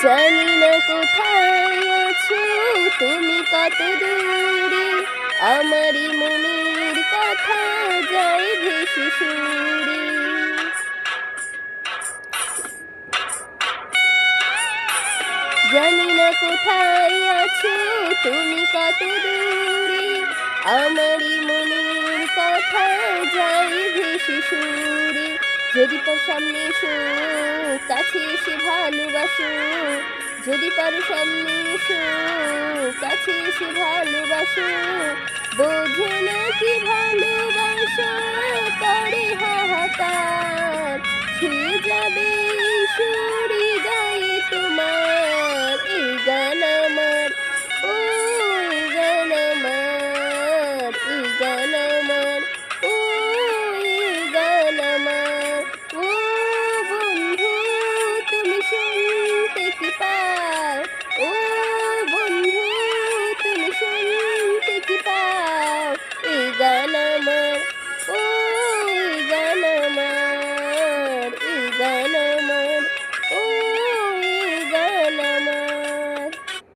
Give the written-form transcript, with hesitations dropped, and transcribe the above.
জানি না কোথায় আছো তুমি, কত দূরে আমারই মনের কথা যায় ভেসে সুরে। জানি না কোথায় আছো তুমি, কত দূরে আমারই মনের কথা যায় ভেসে সুরে। যদি পারো সামনে এসো, কাছে এসে ভালোবাসো। যদি পারো সামনে এসো, কাছে এসে ভালোবাসো। বোঝো না কি ভালোবাসা করে হাহাকার।